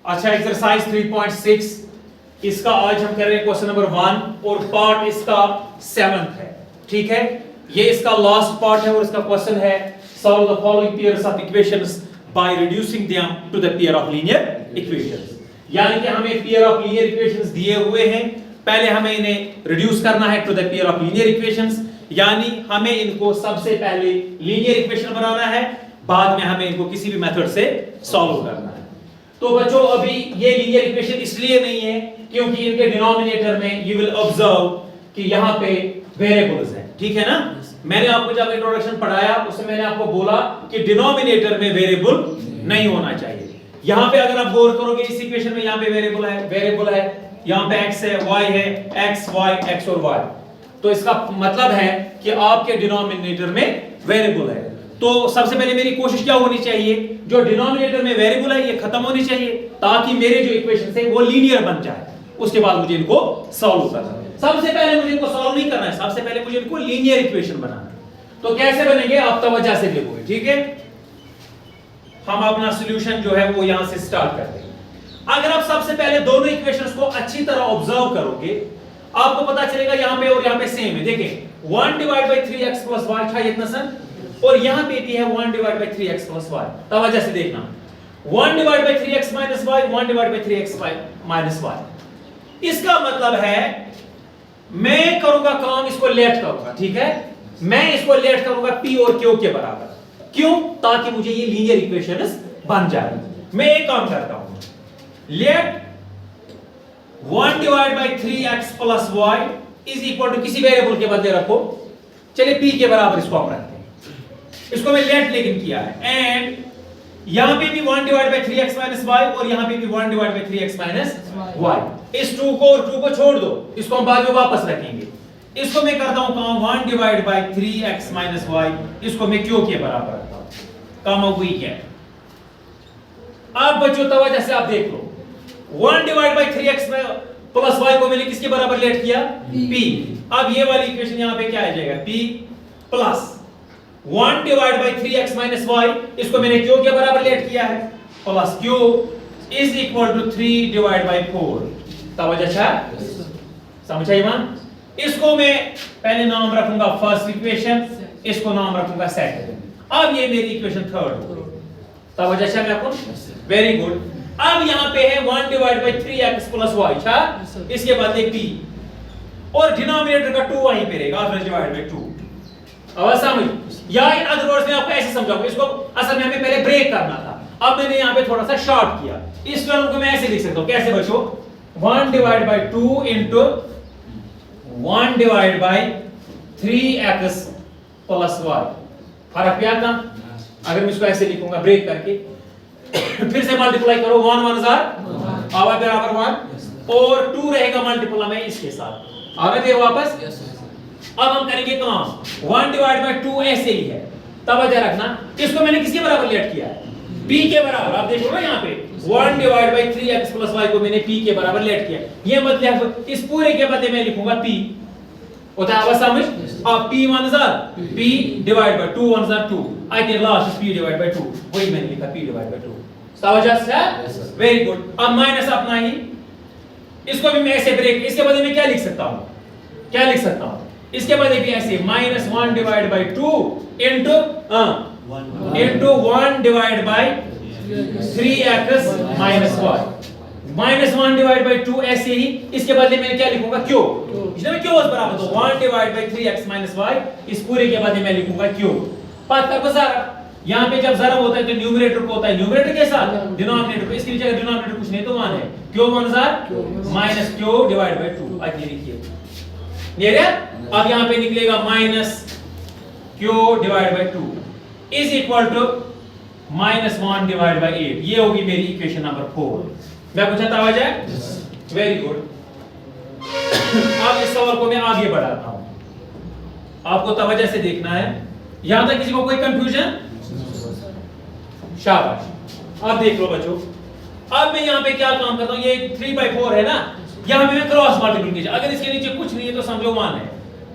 अच्छा, एक्सरसाइज 3.6 इसका आज हम कर रहे हैं क्वेश्चन नंबर 1 और पार्ट इसका 7th है। ठीक है, ये इसका लास्ट पार्ट है और इसका क्वेश्चन है solve the following pairs of equations by reducing them to the pair of linear equations. यानी कि हमें पेयर ऑफ लीनियर इक्वेशंस दिए हुए हैं, पहले हमें इन्हें रिड्यूस करना है to the pair of linear equations, यानी हमें इनको सबसे पहले लीनियर इक्वेशन बनाना है, बाद में हमें इनको किसी भी मेथड से सॉल्व करना है। तो बच्चों अभी ये लीनियर इक्वेशन इसलिए नहीं है क्योंकि इनके डिनोमिनेटर में यू विल ऑब्जर्व कि यहां पे वेरिएबल्स हैं। ठीक है ना, मैंने आपको जब इंट्रोडक्शन पढ़ाया उसमें मैंने आपको बोला कि डिनोमिनेटर में वेरिएबल नहीं होना चाहिए। यहां पे अगर आप गौर करोगे इस इक्वेशन में यहां पे वेरिएबल है, यहां पे x है, y है, x y x और y, तो इसका मतलब है कि आपके डिनोमिनेटर में वेरिएबल है। तो सबसे पहले मेरी कोशिश क्या होनी चाहिए, जो डिनोमिनेटर में वेरिएबल है ये खत्म होनी चाहिए ताकि मेरे जो इक्वेशंस है वो लीनियर बन जाए। उसके बाद मुझे इनको सॉल्व करना है। सबसे पहले मुझे इनको सॉल्व नहीं करना है, सबसे पहले मुझे इनको लीनियर इक्वेशन बनाना है। तो कैसे बनेंगे आप तवज्जो से देखोगे। ठीक है, हम अपना सॉल्यूशन जो है वो यहां से स्टार्ट करते हैं। अगर आप सबसे पहले दोनों इक्वेशंस को अच्छी तरह ऑब्जर्व करोगे आपको पता चलेगा यहां पे और यहां पे सेम है। देखें 1 divide by 3x plus y था इतना सन, और यहां पे भी है 1 divide by 3x plus y। तवज्जो से देखना, 1 divide by 3x minus y, 1 divide by 3x minus y। इसका मतलब है मैं करूंगा काम, इसको लेट करूंगा। ठीक है, मैं इसको लेट करूंगा p और q के बराबर। क्यों? ताकि मुझे ये लीनियर इक्वेशंस बन जाए। मैं एक काम करता हूं, let 1 divide by 3x plus y is equal to किसी वेरिएबल के बदले रखो, चलिए p के बराबर इसको हम रखते हैं। इसको मैं लेट लेकिन किया है, एंड यहां पे भी 1 divide by 3x minus y और यहां पे भी 1 divide by 3x minus y। इस 2 को और 2 को छोड़ दो, इसको हम बाद में वापस रखेंगे। इसको मैं करता हूं काम 1 divide by 3x minus y, इसको मैं q के बराबर रखता हूं। काम हुई क्या? अब बच्चों तवज्जो से आप देख लो, 1 divide by 3x plus y को मैंने किसके बराबर लेट किया? p। अब ये वाली इक्वेशन यहां पे क्या आ जाएगा? p plus 1 divide by 3x minus y, इसको मैंने q के बराबर लेट किया है, plus q is equal to 3 divide by 4। तवज्जो है, समझा ईमान? इसको मैं पहले नाम रखूंगा फर्स्ट इक्वेशन, इसको नाम रखूंगा सेकंड। अब ये मेरी इक्वेशन थर्ड हो गई। तवज्जो है मैं आपको? Very good. अब यहां पे है 1 divide by 3x plus y, अच्छा इसके बाद एक p और डिनोमिनेटर का 2 वहीं पे रहेगा, फिर डिवाइड बाय 2। अब समझ, या इन अदर वर्ड्स में आपको ऐसे समझाऊंगा, इसको असल में हमें पहले ब्रेक करना था, अब मैंने यहां पे थोड़ा सा शॉर्ट किया। इस टर्म को मैं ऐसे लिख सकता हूं, कैसे बच्चों? 1 divide by 2 into 1 divide by 3x plus y। फर्क क्या था? अगर मैं इसको ऐसे लिखूंगा ब्रेक करके, फिर से मल्टीप्लाई करो, 1 1 जार आवा बराबर 1 और 2 रहेगा मल्टीप्लाई में इसके साथ, आवे दे वापस। अब हम करेंगे काम 1 डिवाइड बाय 2 ऐसे ही है। तवज्जो रखना, इसको मैंने किसके बराबर लेट किया है? p के बराबर। आप देखो ना यहाँ पे 1 divide by 3x plus y को मैंने p के बराबर लेट किया। ये मतलब इस पूरे के बदले में लिखूंगा p, होता है समझ? अब p 1 jar p divide by 2 1 jar 2, I think last is p divide by 2, वही मैंने लिखा p डिवाइड बाय 2। तवज्जो है? Very good. अब माइनस अपना ही, इसको भी मैं ऐसे ब्रेक, इसके बदले में क्या लिख सकता हूं? क्या लिख सकता हूं? इसके बदले भी ऐसे minus 1 divide by 2 into 1 divide by 3x minus y, minus 1 divide by 2 ऐसे ही। इसके बदले में क्या लिखूंगा? q, इसमें q बराबर तो 1 divide by 3x minus y, इस पूरे के बदले में लिखूंगा q। बात कर बस, यहां पे जब ज़रब होता है तो न्यूमरेटर को होता है न्यूमरेटर के साथ डिनोमिनेटर को, इसके नीचे अगर डिनोमिनेटर कुछ नहीं तो 1 है, q 1 jar minus q divide by 2। आज ये लिखिए, ये रे। अब यहां पे निकलेगा minus q divide by 2 is equal to minus 1 divide by 8। ये होगी मेरी इक्वेशन नंबर 4। मैं पूछा तवज्जो है? Very good. अब इस सवाल को मैं आगे बढ़ाता हूं, आपको तवज्जो से देखना है। यहां तक किसी को कोई कंफ्यूजन? शाबाश। अब देख लो बच्चों, अब मैं यहां पे क्या काम करता हूं, ये 3/4 है ना, यहां पे मैं क्रॉस मल्टीप्लिकेशन, अगर इसके नीचे कुछ नहीं है तो समझो 1 है,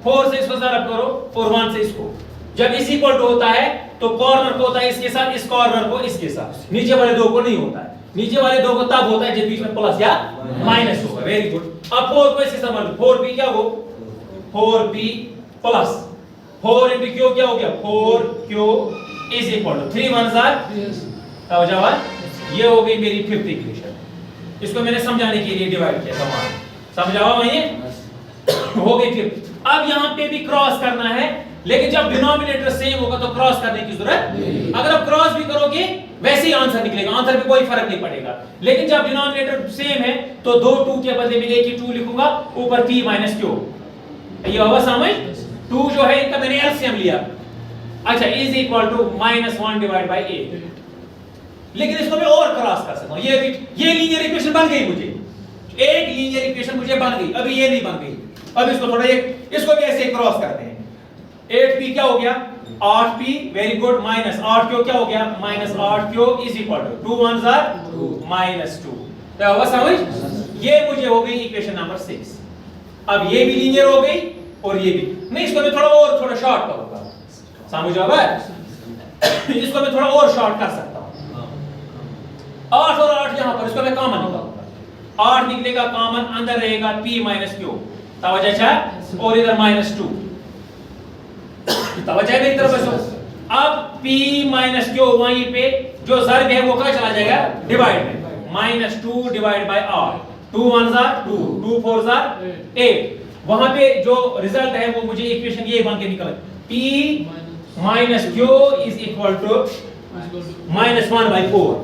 4 से इसको ज़रब करो और 1 से इसको, जब इस इक्वल टू होता है तो कॉर्नर को होता है इसके साथ, इस कॉर्नर को इसके साथ, नीचे वाले दो को नहीं होता है। नीचे वाले दो को तब होता है जब बीच में प्लस या माइनस होगा। Very good. अब 4 को ऐसे समझ लो, 4p क्या हो, 4p प्लस 4 into q क्या हो गया, 4q इज इक्वल टू 3 1 क्या हो जाएगा, ये हो गई मेरी फिफ्थ इक्वेशन। इसको मैंने समझाने के लिए डिवाइड किया था, समझाओ भाई, हो गई फिफ्थ। अब यहां पे भी क्रॉस करना है, लेकिन जब डिनोमिनेटर सेम होगा तो क्रॉस करने की जरूरत नहीं। अगर आप क्रॉस भी करोगे वैसे ही आंसर निकलेगा, आंसर में कोई फर्क नहीं पड़ेगा। लेकिन जब डिनोमिनेटर सेम है तो दो 2 के बदले में एक ही 2 लिखूंगा, ऊपर p माइनस q, ये होगा समझ। 2 जो है इनका मैंने एलसीएम लिया, अच्छा, is equal to -1 divide by a। लेकिन इसको मैं और क्रॉस कर सकता हूं, ये लीनियर इक्वेशन बन गई मुझे, एक लीनियर इक्वेशन मुझे बन गई, अभी ये नहीं बन गई। अब इसको थोड़ा इसको भी ऐसे क्रॉस करते हैं। 8p क्या हो गया, 8p, very good, minus 8q क्या हो गया, -8q इज इक्वल टू 2 1 -2। तो होगा समझ, ये मुझे हो गई इक्वेशन नंबर 6। अब ये भी लीनियर हो गई और ये भी नहीं, इसको मैं थोड़ा शॉर्ट करूंगा, समझ आ इसको मैं थोड़ा और शॉर्ट कर सकता हूं। 8 और 8 यहां पर, इसको मैं कॉमन निकालूंगा, 8 निकलेगा कॉमन, अंदर रहेगा p माइनस q, तवज्जो है, और इधर -2, तवज्जो है मेरी तरफ से। अब p माइनस q वहीं पे जो ज़र्ब है वो कहां चला जाएगा, डिवाइड में, -2 डिवाइड बाय r, 2 1 2, 2 4 8। वहां पे जो रिजल्ट है वो मुझे इक्वेशन ये बन के निकला, p minus q is equal to -1 by 4,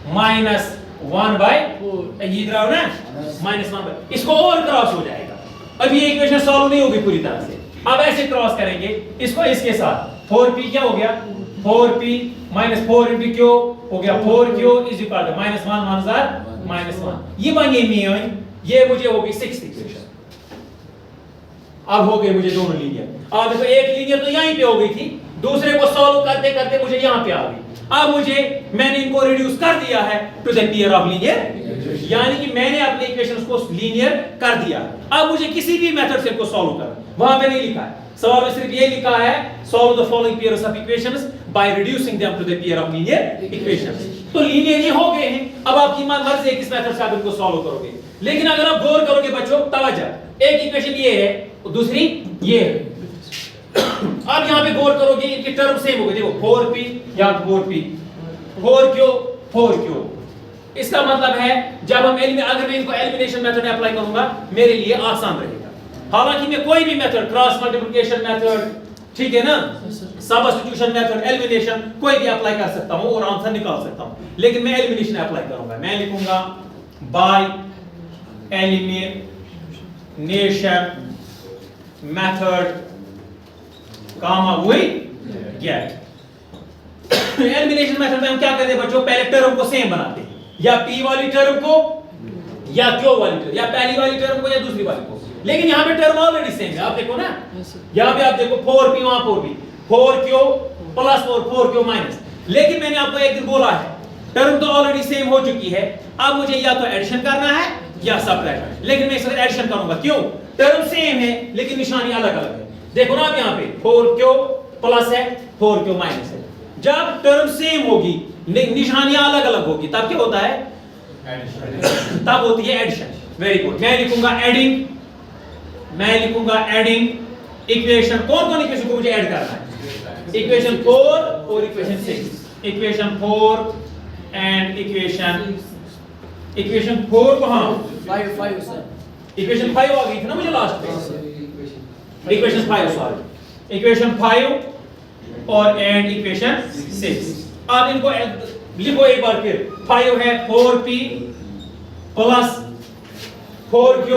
-1 by 4, ये इधर आओ ना, -1 बाय, इसको और क्रॉस हो जाएगा। अब ये इक्वेशन सॉल्व नहीं होगी पूरी तरह से, अब ऐसे क्रॉस करेंगे इसको इसके साथ। 4p क्या हो गया, 4p माइनस 4 into q हो गया 4q इज इक्वल टू -1 -1, ये बनी मेरी, ये मुझे होगी 6th इक्वेशन। अब हो गए मुझे दोनों लीनियर। अब देखो एक लीनियर तो यहीं पे हो गई थी, दूसरे को सॉल्व करते करते मुझे यहां पे आ गई। अब मैंने इनको रिड्यूस कर दिया है to the pair of linear, यानी कि मैंने अपने इक्वेशंस को लीनियर कर दिया। अब मुझे किसी भी मेथड से इनको सॉल्व करना, वहां पे नहीं लिखा है, सवाल में सिर्फ ये लिखा है solve the following pairs of equations by reducing them to the pair of linear equations. तो लीनियर ये हो गए हैं, अब आपकी मर्जी है किस मेथड से आप इनको सॉल्व करोगे। लेकिन अगर आप गौर करोगे बच्चों, तवज्जो, एक इक्वेशन ये है और दूसरी ये है। अब यहां पे गौर करोगे, इनके टर्म सेम हो गए, देखो 4p या 4p, 4q, इसका मतलब है जब हम अगर मैं इनको एलिमिनेशन मेथड में अप्लाई करूंगा मेरे लिए आसान रहेगा। हालांकि मैं कोई भी मेथड, क्रॉस मल्टीप्लिकेशन मेथड, ठीक है ना, सब्स्टिट्यूशन मेथड, एलिमिनेशन कोई भी अप्लाई कर सकता हूं और आंसर निकाल सकता हूं, लेकिन मैं एलिमिनेशन अप्लाई करूंगा। मैं लिखूंगा बाय एलिमिनेशन मेथड कामा हुई गेट। एलिमिनेशन मेथड में हम क्या करते हैं बच्चों, पहले टर्म को सेम बनाते हैं, या p वाली टर्म को या q वाली टर्म, या पहली वाली टर्म को या दूसरी वाली को। लेकिन यहाँ पे टर्म ऑलरेडी सेम है, आप देखो ना, यहाँ पे आप देखो 4p वहां 4p, 4q प्लस और 4q माइनस। लेकिन मैंने आपको एक दिन बोला है टर्म तो ऑलरेडी सेम हो चुकी है, अब मुझे या तो एडिशन करना है या सबट्रैक्ट, लेकिन मैं इस वक्त एडिशन करूंगा। क्यों, टर्म सेम है लेकिन निशानी अलग अलग है। देखो ना आप यहाँ पे 4q प्लस है, 4q माइनस है। जब टर्म सेम होगी निशानियां अलग अलग होगी तब क्या होता है, तब होती है एडिशन। वेरी गुड, मैं लिखूंगा एडिंग इक्वेशन। कौन कौन इक्वेशन को मुझे ऐड करना है, इक्वेशन 4 और इक्वेशन 6, इक्वेशन 4 एंड इक्वेशन 4 कहां, 5 सर, इक्वेशन 5 आ गई थी ना मुझे लास्ट में, इक्वेशन 5 सॉरी, इक्वेशन 5 और एंड इक्वेशन 6। अब इनको लिखो एक बार फिर, 5 है 4p plus 4q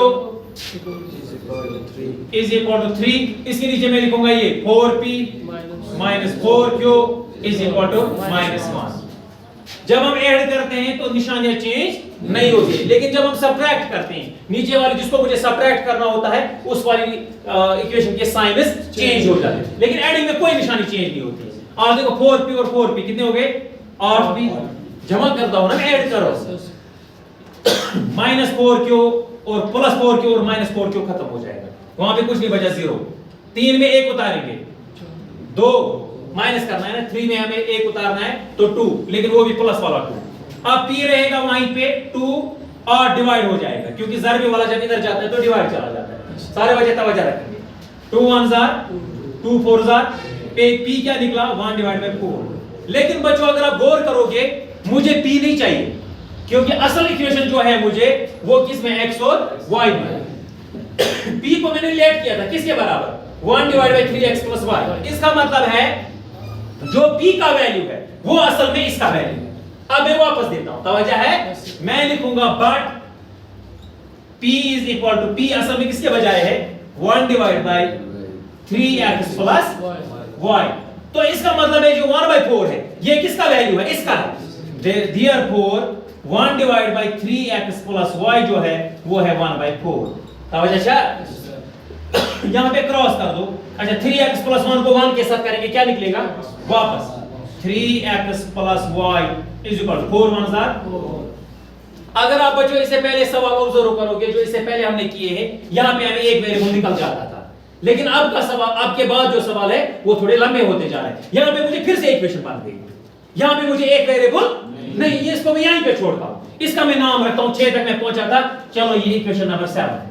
is equal to 3, इसके नीचे मैं लिखूंगा ये 4p minus 4q is equal to -1। जब हम ऐड करते हैं तो निशानियां चेंज नहीं होती, लेकिन जब हम सबट्रैक्ट करते हैं, नीचे वाली जिसको मुझे सबट्रैक्ट करना होता है उस वाली इक्वेशन के साइंस चेंज हो जाते हैं, लेकिन एडिंग में कोई निशानी चेंज नहीं होती है। आप देखो 4p और 4p कितने हो गए, 8p, जमा करता हूं ना, ऐड करो, -4q और प्लस 4q और -4q खत्म हो जाएगा, वहां पे कुछ नहीं बचा, 0। 3 में 1 उतारेंगे, 2 माइनस करना है ना, 3 में हमें 1 उतारना है तो 2, लेकिन वो भी प्लस वाला 2, अब p रहेगा वहीं पे 2 और डिवाइड हो जाएगा, क्योंकि ज़रबी वाला जब इधर जाता है तो डिवाइड चला जाता है। सारे बच्चे तवज्जो रखेंगे। 2 1 2 4 p क्या निकला 1 डिवाइड बाय 4। लेकिन बच्चों अगर आप गौर करोगे मुझे p नहीं चाहिए, क्योंकि असल इक्वेशन जो है मुझे वो किस में x और y में। p को मैंने लेट किया था किसके बराबर 1 divide by 3x plus y। इसका मतलब है जो p का वैल्यू है वो असल में इसका वैल्यू है। अब मैं वापस देता हूं, तवज्जो है, मैं लिखूंगा but p is equal to p असल में किसके बजाय है 1 divide by 3x plus y। तो इसका मतलब है जो 1/4 है ये किसका वैल्यू है, इसका है। Therefore 1 divide by 3x plus y जो है वो है 1/4। तवज्जो यहां पे क्रॉस कर दो। अच्छा 3x प्लस 1 को 1 के साथ करेंगे क्या निकलेगा वापस 3x plus y is equal to 4 1 4। अगर आप बच्चों इससे पहले सवाल ऑब्जर्व करोगे जो इससे पहले हमने किए हैं, यहां पे हमें एक वेरिएबल निकल जाता था, लेकिन अब का सवाल, अब के बाद जो सवाल है वो थोड़े लंबे होते जा रहे हैं। यहां पे मुझे फिर से इक्वेशन बन गई, यहां पे मुझे एक वेरिएबल नहीं, ये इसको मैं यहीं पे छोड़ता हूं, इसका मैं नाम रखता हूं 6 तक मैं पहुंचा था। चलो ये इक्वेशन नंबर 7 है,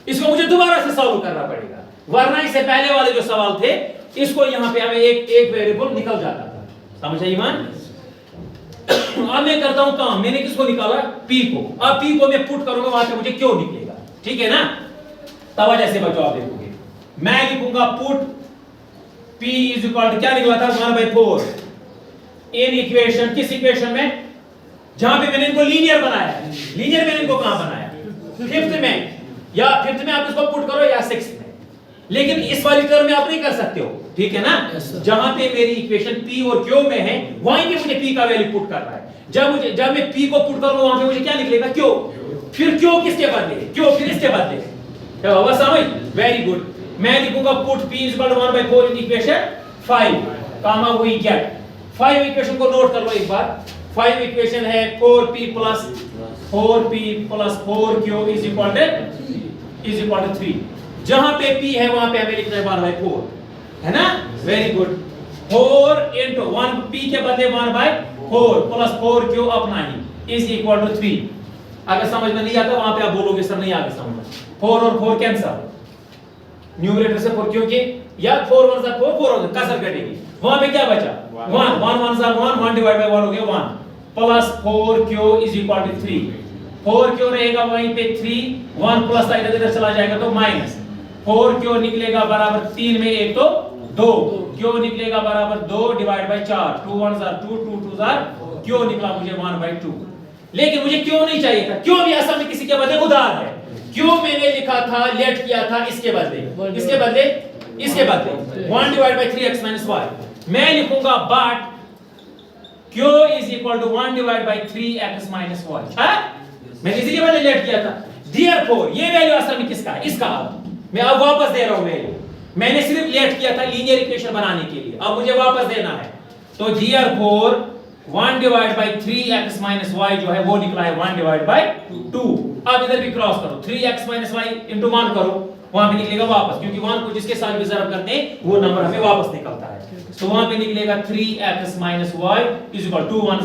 इसको मुझे दोबारा से सॉल्व करना पड़ेगा, वरना इससे पहले वाले जो सवाल थे इसको यहां पे हमें एक वेरिएबल निकल जाता था। समझ आई ईमान? अब मैं करता हूं काम, मैंने किसको निकाला p को। अब p को मैं पुट करूंगा वहां पे मुझे क्यों निकलेगा, ठीक है ना। तवज्जो से बच्चों आप देखोगे मैं लिखूंगा put p is equal to क्या निकला था 1/4 इन इक्वेशन, किस इक्वेशन में जहां पे मैंने इनको लीनियर बनाया है। लीनियर मैंने इनको कहां बनाया 5th में, या 5th में आप इसको पुट करो या 6th में, लेकिन इस वाली टर्म में आप नहीं कर सकते हो, ठीक है ना। जहां पे मेरी इक्वेशन p और q में है वहीं पे मुझे p का वैल्यू पुट करना है। जब मैं p को पुट करूंगा वहां पे मुझे क्या निकलेगा q, फिर q किसके बदले q, फिर इसके बदले, क्या होगा समझ? Very good. मैं लिखूंगा put p is equal to 1/4 in equation 5 comma we get 5 equation को नोट कर लो एक बार। 5 इक्वेशन है 4p plus 4q is equal to 3। जहां पे p है वहां पे हमें लिखना है 1/4, है ना। Very good. 4 into 1 p के बदले 1/4 प्लस 4q अपना ही इज इक्वल टू 3। अगर समझ में नहीं आता वहां पे आप बोलोगे सर नहीं आगे समझ, 4 और 4 कैंसिल, न्यूमरेटर से 4 क्योंकि या 4 1 4 4 कसर कटेगी, वहां पे क्या बचा 1 1 1 1 डिवाइड बाय 1 हो गया 1 plus 4q is equal to 3। 4q रहेगा वहीं पे 3, 1 प्लस था इधर चला जाएगा तो माइनस 4q निकलेगा बराबर 3 में 1 तो 2, q निकलेगा बराबर 2 डिवाइड बाय 4, 2 1 2 2 2 q निकला मुझे 1/2। लेकिन मुझे क्यों नहीं चाहिए था, क्यों भी असल में किसी के बदले उधार है। क्यों मैंने लिखा था लेट किया था इसके बदले, इसके बदले 1 divide by 3x minus y। मैं लिखूंगा but q is equal to 1 divide by 3x minus y। मैंने इसके बदले लेट किया था। देयरफॉर ये वैल्यू असल में किसका है, इसका। मैं अब वापस दे रहा हूं वैल्यू, मैंने सिर्फ लेट किया था लीनियर इक्वेशन बनाने के लिए, अब मुझे वापस देना है। तो therefore 1 divide by 3x minus y जो है वो निकला है 1 डिवाइड बाय 2। अब इधर भी क्रॉस करो, 3x माइनस y इनटू 1 करो, वहां पे निकलेगा वापस, क्योंकि 1 को जिसके साथ भी ज़रब करते हैं वो नंबर हमें वापस निकलता है। तो वहां पे निकलेगा 3x minus y is equal to 2 1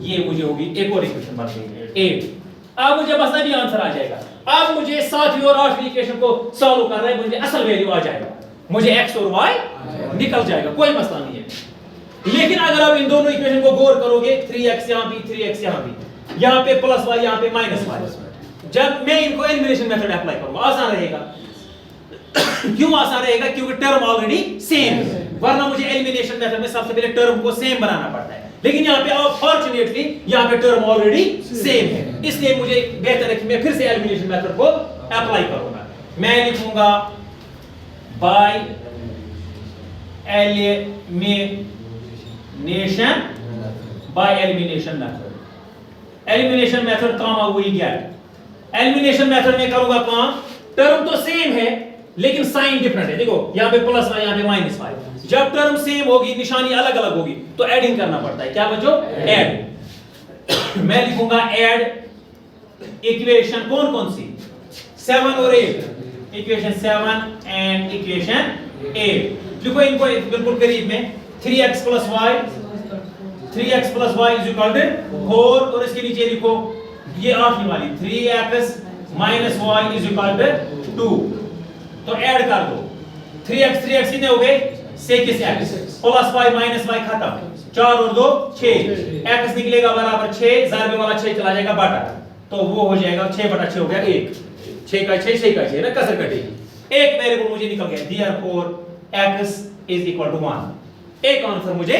ये मुझे होगी एक और इक्वेशन बन गई 8। अब मुझे बस अभी आंसर आ जाएगा। अब मुझे 7वीं और 8वीं इक्वेशन को सॉल्व कर रहा है, मुझे असल वैल्यू आ जाएगा, मुझे x और y निकल जाएगा, कोई मसला नहीं है। लेकिन अगर आप इन दोनों इक्वेशन को गौर करोगे 3x यहां भी 3x यहां भी, यहां पे प्लस y यहां पे माइनस y, जब मैं इनको एलिमिनेशन मेथड अप्लाई करूंगा आसान रहेगा। क्यों आसान रहेगा? क्योंकि टर्म ऑलरेडी सेम है, वरना मुझे एलिमिनेशन मेथड में सबसे पहले टर्म को सेम बनाना पड़ता है, लेकिन यहां पे फॉर्चुनेटली यहां पे टर्म ऑलरेडी सेम है, इसलिए मुझे बेहतर है कि मैं फिर से एलिमिनेशन मेथड को अप्लाई करूंगा। मैं लिखूंगा by elimination method. Elimination method काम वही गेट। एलिमिनेशन मेथड में करूंगा काम, टर्म तो सेम है लेकिन साइन डिफरेंट है। देखो यहां पे प्लस y यहां पे माइनस y, जब टर्म सेम होगी निशानी अलग अलग होगी तो एडिंग करना पड़ता है। क्या बच्चों? ऐड। मैं लिखूंगा ऐड इक्वेशन कौन कौन सी 7 और 8, इक्वेशन 7 एंड इक्वेशन 8 लिखो इनको बिल्कुल करीब में। 3x plus y 3x plus y is equal to 4 और इसके नीचे लिखो ये आठवीं वाली 3x minus y is equal to 2। तो ऐड कर दो 3x कितने हो गए 6x plus y minus y खत्म 4 और 2 6 x निकलेगा बराबर 6 ज़ारबे वाला 6 चला जाएगा बटा तो वो हो जाएगा 6/6 हो गया 1 6 का 6 ना कसर कटेगी एक वेरिएबल मुझे निकल गया therefore x is equal to 1 एक आंसर मुझे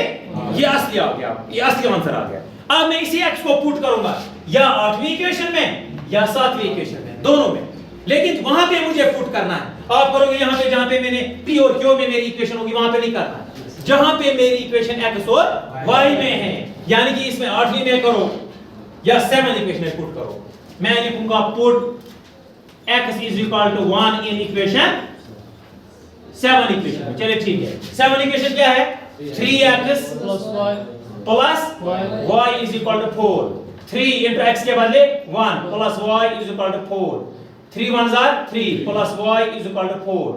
ये असली आ गया ये असली आंसर आ गया। अब मैं इसी x को पुट करूंगा या 8वीं इक्वेशन में या 7वीं इक्वेशन में दोनों में लेकिन वहां पे मुझे पुट करना है। आप करोगे यहां पे जहां पे मैंने p और q में मेरी इक्वेशन होगी वहां पे नहीं करना जहां पे मेरी इक्वेशन x और y में है यानी कि इसमें 8वीं में करो या 7th इक्वेशन में पुट करो। मैं लिखूंगा put x is equal to 1 in equation 7 equation. चलिए ठीक है 7 इक्वेशन क्या है 3x plus y is equal to 4 3 into x के बदले 1 plus y is equal to 4 3 1s are 3 plus y is equal to 4।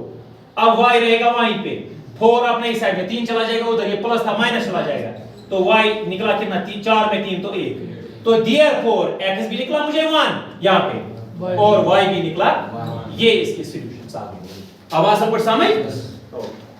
अब y रहेगा वहीं पे 4 अपने इस साइड में 3 चला जाएगा उधर ये प्लस था माइनस चला जाएगा तो y निकला कितना 4 में 3 तो 1 तो therefore x भी निकला मुझे 1 यहाँ पे और y भी निकला ये इसके सॉल्यूशंस आ गए। अब आ सब कुछ समझ